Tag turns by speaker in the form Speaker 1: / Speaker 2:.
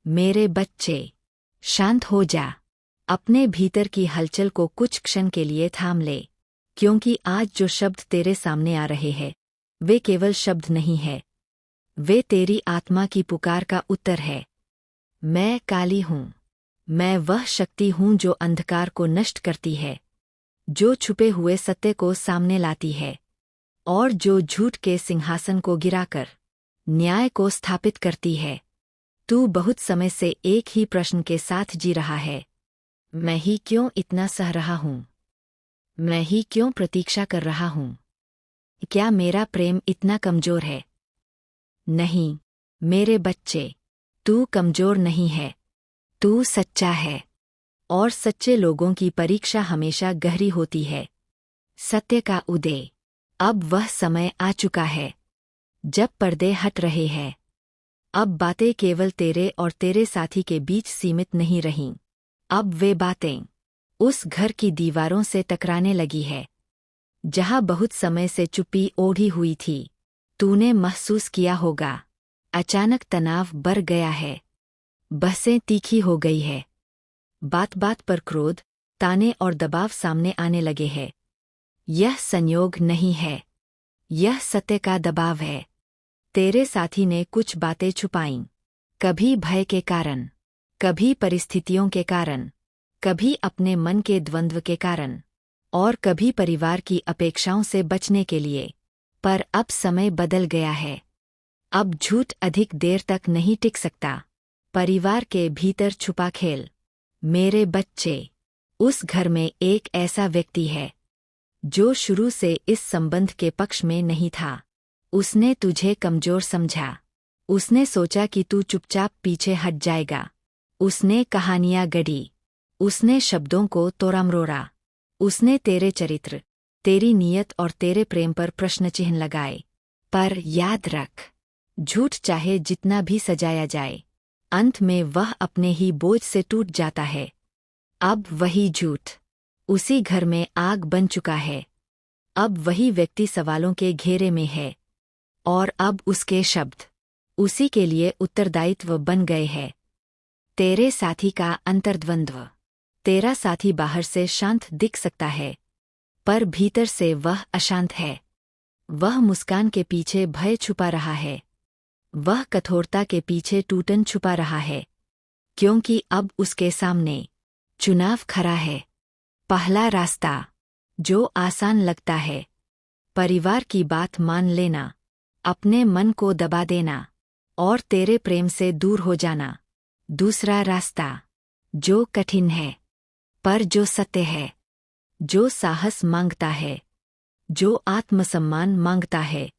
Speaker 1: मेरे बच्चे, शांत हो जा। अपने भीतर की हलचल को कुछ क्षण के लिए थाम ले, क्योंकि आज जो शब्द तेरे सामने आ रहे हैं वे केवल शब्द नहीं है, वे तेरी आत्मा की पुकार का उत्तर है। मैं काली हूँ। मैं वह शक्ति हूँ जो अंधकार को नष्ट करती है, जो छुपे हुए सत्य को सामने लाती है और जो झूठ के सिंहासन को गिराकर न्याय को स्थापित करती है। तू बहुत समय से एक ही प्रश्न के साथ जी रहा है, मैं ही क्यों इतना सह रहा हूँ? मैं ही क्यों प्रतीक्षा कर रहा हूँ? क्या मेरा प्रेम इतना कमजोर है? नहीं, मेरे बच्चे, तू कमजोर नहीं है, तू सच्चा है। और सच्चे लोगों की परीक्षा हमेशा गहरी होती है। सत्य का उदय। अब वह समय आ चुका है जब पर्दे हट रहे हैं। अब बातें केवल तेरे और तेरे साथी के बीच सीमित नहीं रहीं। अब वे बातें उस घर की दीवारों से टकराने लगी है जहां बहुत समय से चुप्पी ओढ़ी हुई थी। तूने महसूस किया होगा, अचानक तनाव बढ़ गया है, बहसें तीखी हो गई है, बात बात पर क्रोध, ताने और दबाव सामने आने लगे हैं। यह संयोग नहीं है, यह सत्य का दबाव है। तेरे साथी ने कुछ बातें छुपाईं, कभी भय के कारण, कभी परिस्थितियों के कारण, कभी अपने मन के द्वंद्व के कारण, और कभी परिवार की अपेक्षाओं से बचने के लिए। पर अब समय बदल गया है। अब झूठ अधिक देर तक नहीं टिक सकता। परिवार के भीतर छुपा खेल। मेरे बच्चे, उस घर में एक ऐसा व्यक्ति है जो शुरू से इस संबंध के पक्ष में नहीं था। उसने तुझे कमजोर समझा। उसने सोचा कि तू चुपचाप पीछे हट जाएगा। उसने कहानियां गढ़ी। उसने शब्दों को तोड़मरोड़ा। उसने तेरे चरित्र, तेरी नीयत और तेरे प्रेम पर प्रश्न चिन्ह लगाए। पर याद रख, झूठ चाहे जितना भी सजाया जाए, अंत में वह अपने ही बोझ से टूट जाता है। अब वही झूठ उसी घर में आग बन चुका है। अब वही व्यक्ति सवालों के घेरे में है, और अब उसके शब्द उसी के लिए उत्तरदायित्व बन गए हैं। तेरे साथी का अंतर्द्वंद्व। तेरा साथी बाहर से शांत दिख सकता है, पर भीतर से वह अशांत है। वह मुस्कान के पीछे भय छुपा रहा है। वह कठोरता के पीछे टूटन छुपा रहा है, क्योंकि अब उसके सामने चुनाव खड़ा है। पहला रास्ता, जो आसान लगता है, परिवार की बात मान लेना, अपने मन को दबा देना और तेरे प्रेम से दूर हो जाना। दूसरा रास्ता, जो कठिन है, पर जो सत्य है, जो साहस मांगता है, जो आत्मसम्मान मांगता है,